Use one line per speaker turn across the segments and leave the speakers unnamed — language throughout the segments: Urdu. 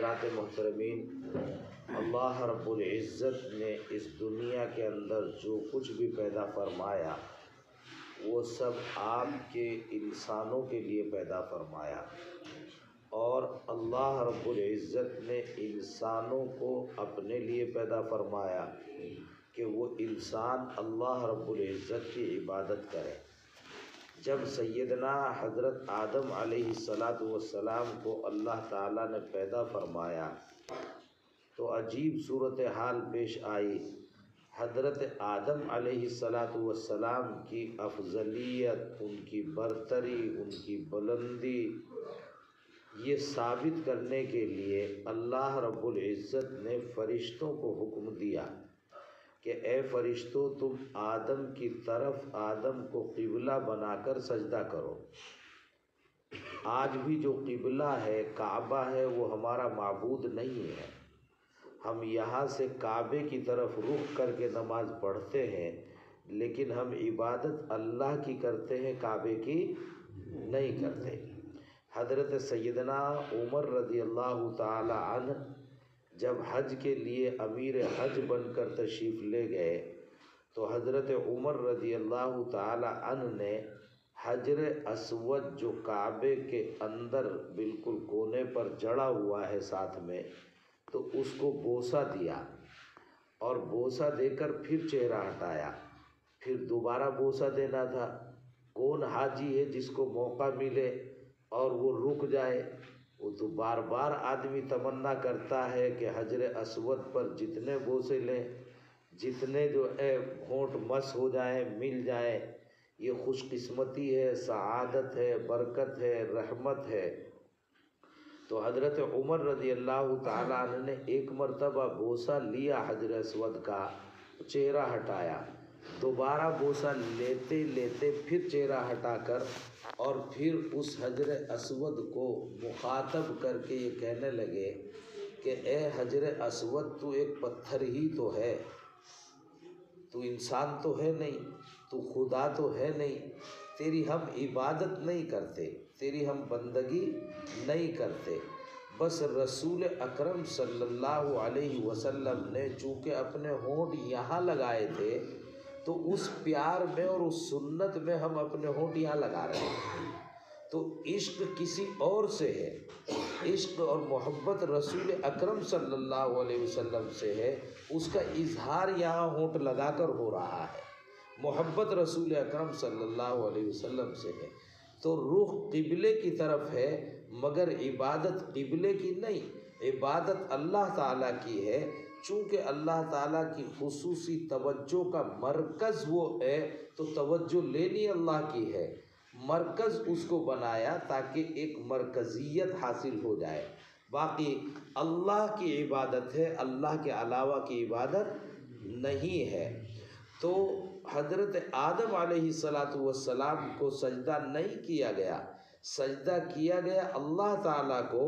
حضرات محترمین، اللہ رب العزت نے اس دنیا کے اندر جو کچھ بھی پیدا فرمایا وہ سب آپ کے انسانوں کے لیے پیدا فرمایا، اور اللہ رب العزت نے انسانوں کو اپنے لیے پیدا فرمایا کہ وہ انسان اللہ رب العزت کی عبادت کرے۔ جب سیدنا حضرت آدم علیہ السلام کو اللہ تعالیٰ نے پیدا فرمایا تو عجیب صورتحال پیش آئی۔ حضرت آدم علیہ السلام کی افضلیت، ان کی برتری، ان کی بلندی، یہ ثابت کرنے کے لیے اللہ رب العزت نے فرشتوں کو حکم دیا کہ اے فرشتوں، تم آدم کی طرف آدم کو قبلہ بنا کر سجدہ کرو۔ آج بھی جو قبلہ ہے، کعبہ ہے، وہ ہمارا معبود نہیں ہے۔ ہم یہاں سے کعبے کی طرف رخ کر کے نماز پڑھتے ہیں، لیکن ہم عبادت اللہ کی کرتے ہیں، کعبے کی نہیں کرتے۔ حضرت سیدنا عمر رضی اللہ تعالی عنہ جب حج کے لیے امیر حج بن کر تشریف لے گئے تو حضرت عمر رضی اللہ تعالی عنہ نے حجر اسود جو کعبے کے اندر بالکل کونے پر جڑا ہوا ہے ساتھ میں، تو اس کو بوسہ دیا، اور بوسہ دے کر پھر چہرہ ہٹایا، پھر دوبارہ بوسہ دینا تھا۔ کون حاجی ہے جس کو موقع ملے اور وہ رک جائے؟ وہ تو بار بار آدمی تمنا کرتا ہے کہ حجر اسود پر جتنے بوسے لیں، جتنے جو ہے ہونٹ مس ہو جائیں، مل جائیں، یہ خوش قسمتی ہے، سعادت ہے، برکت ہے، رحمت ہے۔ تو حضرت عمر رضی اللہ تعالیٰ عنہ نے ایک مرتبہ بوسہ لیا حجر اسود کا، چہرہ ہٹایا، دوبارہ بوسہ لیتے لیتے پھر چہرہ ہٹا کر اور پھر اس حجر اسود کو مخاطب کر کے یہ کہنے لگے کہ اے حجر اسود، تو ایک پتھر ہی تو ہے، تو انسان تو ہے نہیں، تو خدا تو ہے نہیں، تیری ہم عبادت نہیں کرتے، تیری ہم بندگی نہیں کرتے۔ بس رسول اکرم صلی اللہ علیہ وسلم نے چونکہ اپنے ہونٹ یہاں لگائے تھے تو اس پیار میں اور اس سنت میں ہم اپنے ہونٹ یہاں لگا رہے ہیں۔ تو عشق کسی اور سے ہے، عشق اور محبت رسول اکرم صلی اللہ علیہ وسلم سے ہے، اس کا اظہار یہاں ہونٹ لگا کر ہو رہا ہے۔ محبت رسول اکرم صلی اللہ علیہ وسلم سے ہے، تو رخ قبلے کی طرف ہے، مگر عبادت قبلے کی نہیں، عبادت اللہ تعالیٰ کی ہے۔ چونکہ اللہ تعالیٰ کی خصوصی توجہ کا مرکز وہ ہے تو توجہ لینی اللہ کی ہے، مرکز اس کو بنایا تاکہ ایک مرکزیت حاصل ہو جائے۔ باقی اللہ کی عبادت ہے، اللہ کے علاوہ کی عبادت نہیں ہے۔ تو حضرت آدم علیہ السلام کو سجدہ نہیں کیا گیا، سجدہ کیا گیا اللہ تعالیٰ کو،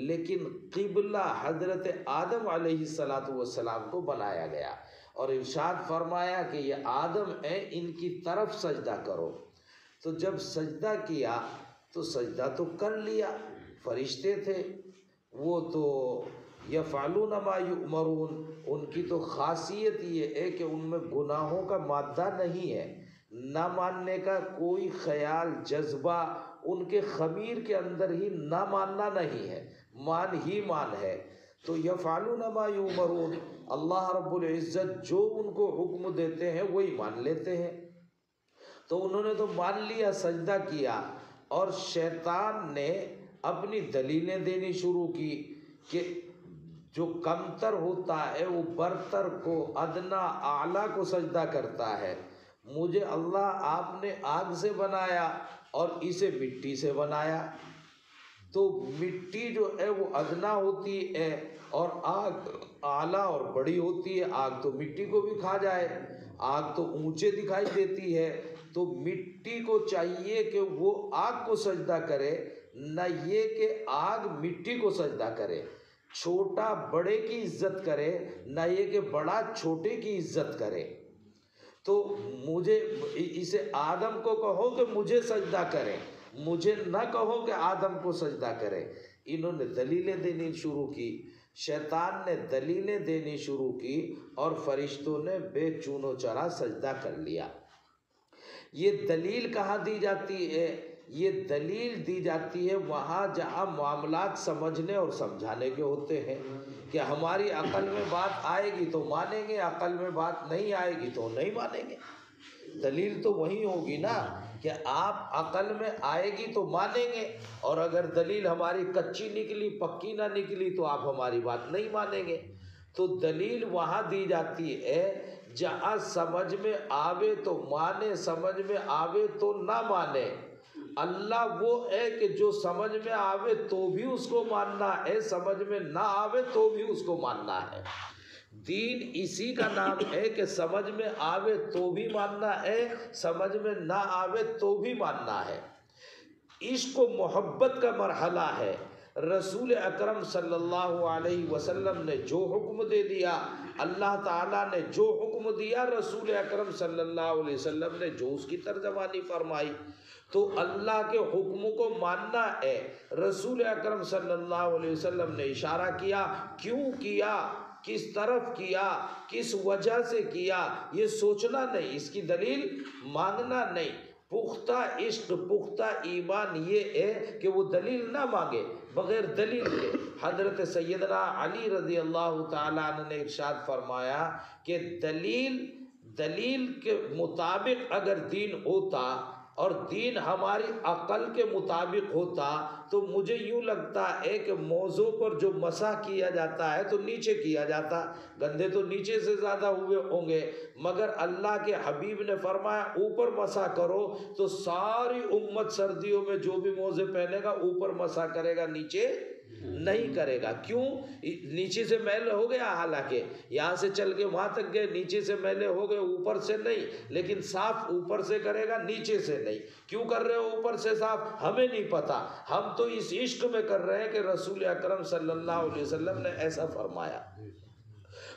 لیکن قبلہ حضرت آدم علیہ السلام کو بنایا گیا، اور ارشاد فرمایا کہ یہ آدم ہے، ان کی طرف سجدہ کرو۔ تو جب سجدہ کیا تو سجدہ تو کر لیا، فرشتے تھے وہ تو یفعلون ما یؤمرون، ان کی تو خاصیت یہ ہے کہ ان میں گناہوں کا مادہ نہیں ہے، نہ ماننے کا کوئی خیال جذبہ ان کے خمیر کے اندر ہی نہ ماننا نہیں ہے، مان ہی مان ہے۔ تو یفعلون ما یؤمرون، اللہ رب العزت جو ان کو حکم دیتے ہیں وہی مان لیتے ہیں۔ تو انہوں نے تو مان لیا، سجدہ کیا، اور شیطان نے اپنی دلیلیں دینی شروع کی کہ جو کمتر ہوتا ہے وہ برتر کو، ادنا اعلیٰ کو سجدہ کرتا ہے۔ مجھے اللہ آپ نے آگ سے بنایا اور اسے مٹی سے بنایا، تو مٹی جو ہے وہ ادنا ہوتی ہے اور آگ اعلیٰ اور بڑی ہوتی ہے۔ آگ تو مٹی کو بھی کھا جائے، آگ تو اونچے دکھائی دیتی ہے، تو مٹی کو چاہیے کہ وہ آگ کو سجدہ کرے، نہ یہ کہ آگ مٹی کو سجدہ کرے۔ چھوٹا بڑے کی عزت کرے، نہ یہ کہ بڑا چھوٹے کی عزت کرے۔ تو مجھے اسے آدم کو کہو کہ مجھے سجدہ کرے، مجھے نہ کہو کہ آدم کو سجدہ کرے۔ انہوں نے دلیلیں دینی شروع کی، شیطان نے دلیلیں دینی شروع کی اور فرشتوں نے بے چون و چرا سجدہ کر لیا۔ یہ دلیل کہاں دی جاتی ہے؟ یہ دلیل دی جاتی ہے وہاں جہاں معاملات سمجھنے اور سمجھانے کے ہوتے ہیں، کہ ہماری عقل میں بات آئے گی تو مانیں گے، عقل میں بات نہیں آئے گی تو نہیں مانیں گے۔ دلیل تو وہی ہوگی نا کہ آپ عقل میں آئے گی تو مانیں گے، اور اگر دلیل ہماری کچی نکلی، پکی نہ نکلی تو آپ ہماری بات نہیں مانیں گے۔ تو دلیل وہاں دی جاتی ہے جہاں سمجھ میں آوے تو مانے، سمجھ میں آوے تو نہ مانے۔ اللہ وہ ہے کہ جو سمجھ میں آوے تو بھی اس کو ماننا ہے، سمجھ میں نہ آوے تو بھی اس کو ماننا ہے۔ دین اسی کا نام ہے کہ سمجھ میں آوے تو بھی ماننا ہے، سمجھ میں نہ آوے تو بھی ماننا ہے۔ عشق و محبت کا مرحلہ ہے۔ رسول اکرم صلی اللہ علیہ وسلم نے جو حکم دے دیا، اللہ تعالیٰ نے جو حکم دیا، رسول اکرم صلی اللہ علیہ وسلم نے جو اس کی ترجمانی فرمائی، تو اللہ کے حکم کو ماننا ہے۔ رسول اکرم صلی اللہ علیہ وسلم نے اشارہ کیا، کیوں کیا، کس طرف کیا، کس وجہ سے کیا، یہ سوچنا نہیں، اس کی دلیل مانگنا نہیں۔ پختہ عشق، پختہ ایمان یہ ہے کہ وہ دلیل نہ مانگے، بغیر دلیل کے۔ حضرت سیدنا علی رضی اللہ تعالیٰ عنہ نے ارشاد فرمایا کہ دلیل کے مطابق اگر دین ہوتا اور دین ہماری عقل کے مطابق ہوتا تو مجھے یوں لگتا ہے کہ موضوع پر جو مسح کیا جاتا ہے تو نیچے کیا جاتا، گندے تو نیچے سے زیادہ ہوئے ہوں گے، مگر اللہ کے حبیب نے فرمایا اوپر مسح کرو، تو ساری امت سردیوں میں جو بھی موزے پہنے گا اوپر مسح کرے گا، نیچے نہیں کرے گا۔ کیوں؟ نیچے سے میل ہو گیا، حالانکہ یہاں سے چل کے وہاں تک گئے، نیچے سے میلے ہو گئے، اوپر سے نہیں، لیکن صاف اوپر سے کرے گا، نیچے سے نہیں۔ کیوں کر رہے ہو اوپر سے صاف؟ ہمیں نہیں پتا، ہم تو اس عشق میں کر رہے ہیں کہ رسول اکرم صلی اللہ علیہ وسلم نے ایسا فرمایا۔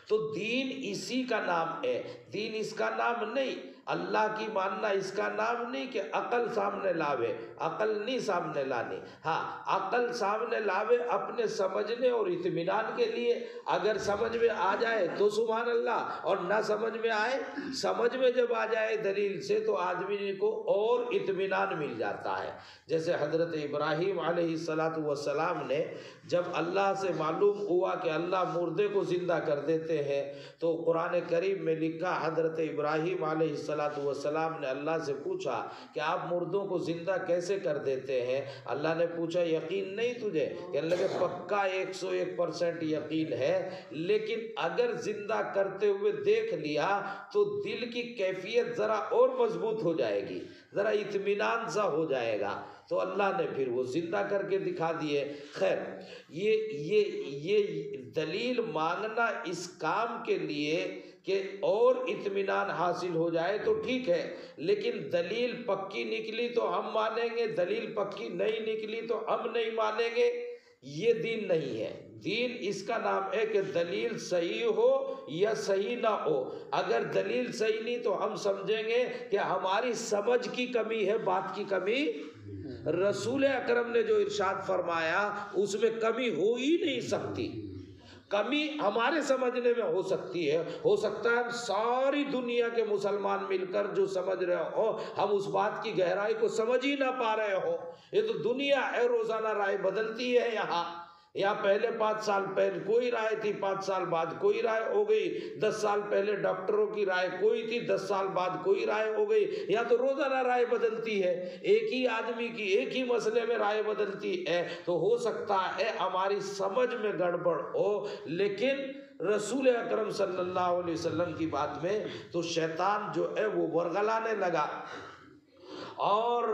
تو دین اسی کا نام ہے، دین اس کا نام نہیں، اللہ کی ماننا اس کا نام نہیں کہ عقل سامنے لاوے، عقل نہیں سامنے لانی۔ ہاں، عقل سامنے لاوے اپنے سمجھنے اور اطمینان کے لیے، اگر سمجھ میں آ جائے تو سبحان اللہ، اور نہ سمجھ میں آئے، سمجھ میں جب آ جائے دلیل سے تو آدمی کو اور اطمینان مل جاتا ہے۔ جیسے حضرت ابراہیم علیہ السلام نے جب اللہ سے معلوم ہوا کہ اللہ مردے کو زندہ کر دیتے ہیں، تو قرآن کریم میں لکھا حضرت ابراہیم علیہ السلام نے اللہ سے پوچھا کہ آپ مردوں کو زندہ کیسے کر دیتے ہیں؟ اللہ نے پوچھا یقین نہیں تجھے؟ کہنے لگے پکا 101% یقین ہے، لیکن اگر زندہ کرتے ہوئے دیکھ لیا تو دل کی کیفیت ذرا اور مضبوط ہو جائے گی، ذرا اطمینان سا ہو جائے گا، تو اللہ نے پھر وہ زندہ کر کے دکھا دیے۔ خیر، یہ دلیل مانگنا اس کام کے لیے کہ اور اطمینان حاصل ہو جائے تو ٹھیک ہے، لیکن دلیل پکی نکلی تو ہم مانیں گے، دلیل پکی نہیں نکلی تو ہم نہیں مانیں گے، یہ دین نہیں ہے۔ دین اس کا نام ہے کہ دلیل صحیح ہو یا صحیح نہ ہو، اگر دلیل صحیح نہیں تو ہم سمجھیں گے کہ ہماری سمجھ کی کمی ہے، بات کی کمی۔ رسول اکرم نے جو ارشاد فرمایا اس میں کمی ہو ہی نہیں سکتی، کمی ہمارے سمجھنے میں ہو سکتی ہے، ہو سکتا ہے ہم ساری دنیا کے مسلمان مل کر جو سمجھ رہے ہو، ہم اس بات کی گہرائی کو سمجھ ہی نہ پا رہے ہو۔ یہ تو دنیا ہے، روزانہ رائے بدلتی ہے۔ یہاں پہلے 5 سال پہلے کوئی رائے تھی، 5 سال بعد کوئی رائے ہو گئی، 10 سال پہلے ڈاکٹروں کی رائے کوئی تھی، 10 سال بعد کوئی رائے ہو گئی۔ یہاں تو روزانہ رائے بدلتی ہے، ایک ہی آدمی کی ایک ہی مسئلے میں رائے بدلتی ہے، تو ہو سکتا ہے ہماری سمجھ میں گڑبڑ ہو، لیکن رسول اکرم صلی اللہ علیہ وسلم کی بات میں تو شیطان جو ہے وہ ورغلانے لگا، اور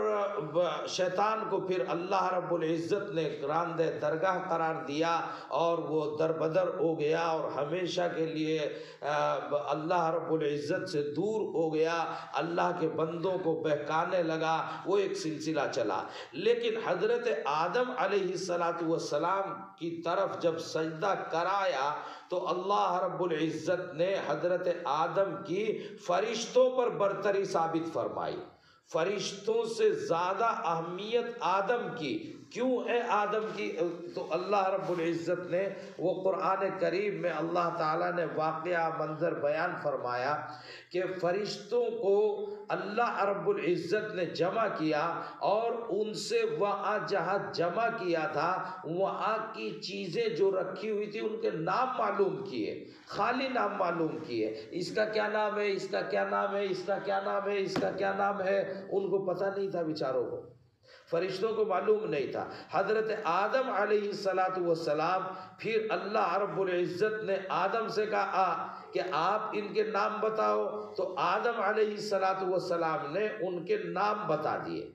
شیطان کو پھر اللہ رب العزت نے راندہ درگاہ قرار دیا، اور وہ دربدر ہو گیا اور ہمیشہ کے لیے اللہ رب العزت سے دور ہو گیا، اللہ کے بندوں کو بہکانے لگا، وہ ایک سلسلہ چلا۔ لیکن حضرت آدم علیہ السلام کی طرف جب سجدہ کرایا تو اللہ رب العزت نے حضرت آدم کی فرشتوں پر برتری ثابت فرمائی۔ فرشتوں سے زیادہ اہمیت آدم کی، کیوں اے آدم کی؟ تو اللہ رب العزت نے وہ قرآن کریم میں اللہ تعالیٰ نے واقعہ منظر بیان فرمایا کہ فرشتوں کو اللہ رب العزت نے جمع کیا اور ان سے وہاں جہاں جمع کیا تھا وہاں کی چیزیں جو رکھی ہوئی تھی ان کے نام معلوم کیے، خالی نام معلوم کیے، اس کا کیا نام ہے، اس کا کیا نام ہے، اس کا کیا نام ہے، اس کا کیا نام ہے، ان کو پتہ نہیں تھا بیچاروں کو، فرشتوں کو معلوم نہیں تھا۔ حضرت آدم علیہ السلام پھر اللہ رب العزت نے آدم سے کہا کہ آپ ان کے نام بتاؤ، تو آدم علیہ السلام نے ان کے نام بتا دیے۔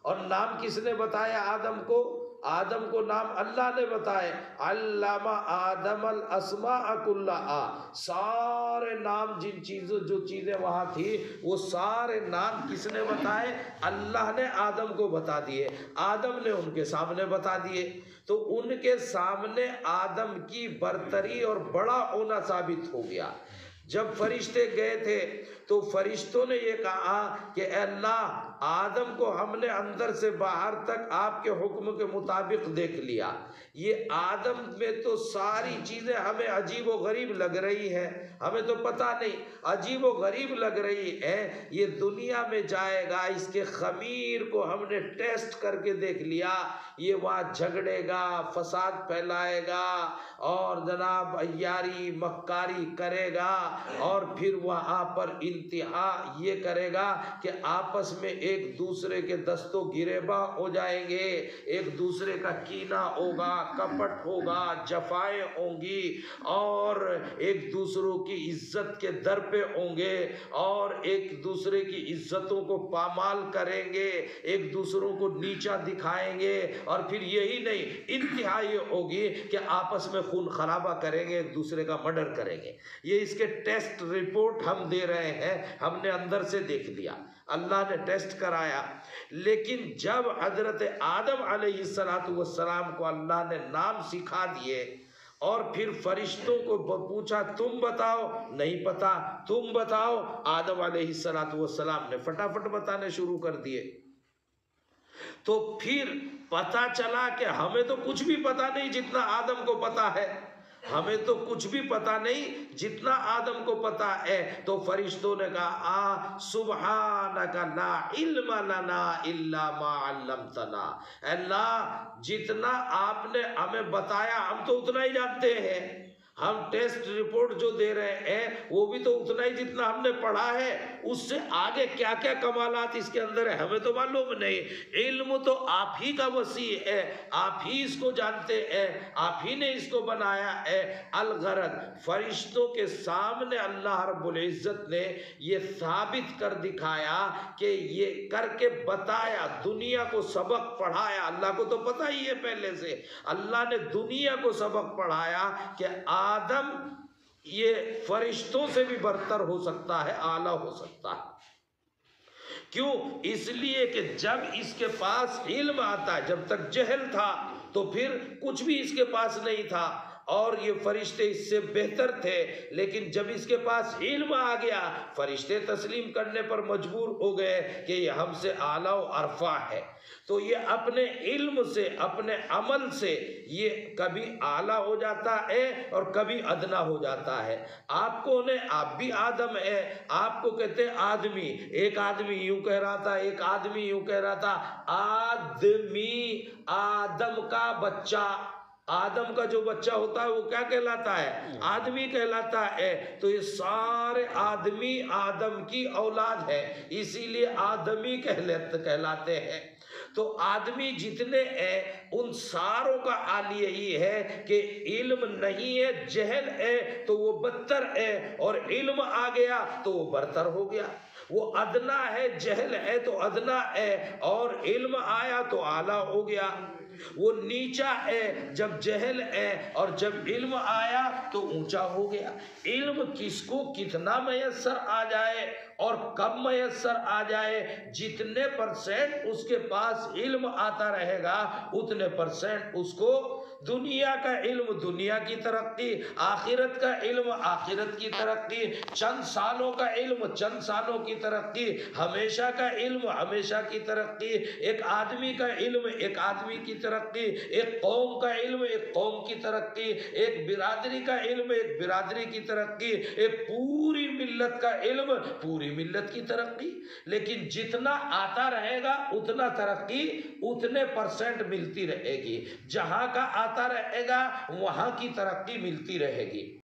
اور نام کس نے بتایا آدم کو؟ آدم کو نام اللہ نے بتائے، علم آدم الاسماء کلہا، سارے نام جن چیزوں جو چیزیں وہاں تھی وہ سارے نام کس نے بتائے؟ اللہ نے آدم کو بتا دیے، آدم نے ان کے سامنے بتا دیے۔ تو ان کے سامنے آدم کی برتری اور بڑا ہونا ثابت ہو گیا۔ جب فرشتے گئے تھے تو فرشتوں نے یہ کہا کہ اے اللہ، آدم کو ہم نے اندر سے باہر تک آپ کے حکم کے مطابق دیکھ لیا، یہ آدم میں تو ساری چیزیں ہمیں عجیب و غریب لگ رہی ہیں، ہمیں تو پتہ نہیں، عجیب و غریب لگ رہی ہے، یہ دنیا میں جائے گا، اس کے خمیر کو ہم نے ٹیسٹ کر کے دیکھ لیا، یہ وہاں جھگڑے گا، فساد پھیلائے گا اور جناب عیاری مکاری کرے گا، اور پھر وہاں پر انتہا یہ کرے گا کہ آپس میں ایک دوسرے کے دست و گریباں ہو جائیں گے، ایک دوسرے کا کینہ ہوگا، کپٹ ہوگا، جفائیں ہوں گی، اور ایک دوسروں کی عزت کے در پہ ہوں گے، اور ایک دوسرے کی عزتوں کو پامال کریں گے، ایک دوسروں کو نیچا دکھائیں گے، اور پھر یہی نہیں، انتہا یہ ہوگی کہ آپس میں خون خرابہ کریں گے، ایک دوسرے کا مرڈر کریں گے۔ یہ اس کے ٹیسٹ رپورٹ ہم دے رہے ہیں، ہم نے اندر سے دیکھ لیا، اللہ نے ٹیسٹ کرایا۔ لیکن جب حضرت آدم علیہ السلام کو اللہ نے نام سکھا دیے اور پھر فرشتوں کو پوچھا تم بتاؤ، نہیں پتا، تم بتاؤ، آدم علیہ السلام نے فٹافٹ بتانے شروع کر دیے۔ تو پھر پتا چلا کہ ہمیں تو کچھ بھی پتا نہیں جتنا آدم کو پتا ہے، ہمیں تو کچھ بھی پتا نہیں جتنا آدم کو پتا ہے۔ تو فرشتوں نے کہا سبحانک لا علم لنا الا ما علمتنا، اللہ جتنا آپ نے ہمیں بتایا ہم تو اتنا ہی جانتے ہیں، ہم ٹیسٹ رپورٹ جو دے رہے ہیں وہ بھی تو اتنا ہی جتنا ہم نے پڑھا ہے، اس سے آگے کیا کیا کمالات اس کے اندر ہے ہمیں تو معلوم نہیں۔ علم تو آپ ہی کا وسیع ہے، آپ ہی اس کو جانتے ہیں، آپ ہی نے اس کو بنایا ہے۔ الغرض فرشتوں کے سامنے اللہ رب العزت نے یہ ثابت کر دکھایا کہ یہ کر کے بتایا، دنیا کو سبق پڑھایا، اللہ کو تو پتہ ہی ہے پہلے سے، اللہ نے دنیا کو سبق پڑھایا کہ آدم یہ فرشتوں سے بھی برتر ہو سکتا ہے، اعلیٰ ہو سکتا ہے۔ کیوں؟ اس لیے کہ جب اس کے پاس علم آتا ہے، جب تک جہل تھا تو پھر کچھ بھی اس کے پاس نہیں تھا، اور یہ فرشتے اس سے بہتر تھے، لیکن جب اس کے پاس علم آ گیا فرشتے تسلیم کرنے پر مجبور ہو گئے کہ یہ ہم سے اعلیٰ و ارفع ہے۔ تو یہ اپنے علم سے، اپنے عمل سے یہ کبھی اعلیٰ ہو جاتا ہے اور کبھی ادنا ہو جاتا ہے۔ آپ کون ہے؟ آپ بھی آدم ہے، آپ کو کہتے ہیں آدمی، ایک آدمی یوں کہہ رہا تھا، ایک آدمی یوں کہہ رہا تھا، آدمی، آدم کا بچہ، آدم کا جو بچہ ہوتا ہے وہ کیا کہلاتا ہے؟ آدمی کہلاتا ہے۔ تو یہ سارے آدمی آدم کی اولاد ہے، اسی لیے آدمی کہلاتے ہیں۔ تو آدمی جتنے ہیں ان ساروں کا حال یہی ہے کہ علم نہیں ہے، جہل ہے تو وہ بدتر ہے، اور علم آ گیا تو وہ برتر ہو گیا۔ وہ ادنا ہے، جہل ہے تو ادنا ہے، اور علم آیا تو اعلیٰ ہو گیا۔ وہ نیچا ہے جب جہل ہے، اور جب علم آیا تو اونچا ہو گیا۔ علم کس کو کتنا میسر آ جائے اور کب میسر آ جائے، جتنے پرسنٹ اس کے پاس علم آتا رہے گا اتنے پرسنٹ اس کو دنیا کا علم دنیا کی ترقی، آخرت کا علم آخرت کی ترقی، چند سالوں کا علم چند سالوں کی ترقی، ہمیشہ کا علم ہمیشہ کی ترقی، ایک آدمی کا علم ایک آدمی کی ترقی، ایک قوم کا علم ایک قوم کی ترقی، ایک برادری کا علم ایک برادری کی ترقی، ایک پوری ملت کا علم پوری ملت کی ترقی۔ لیکن جتنا آتا رہے گا اتنا ترقی اتنے پرسنٹ ملتی رہے گی، جہاں کا آتا رہے گا وہاں کی ترقی ملتی رہے گی۔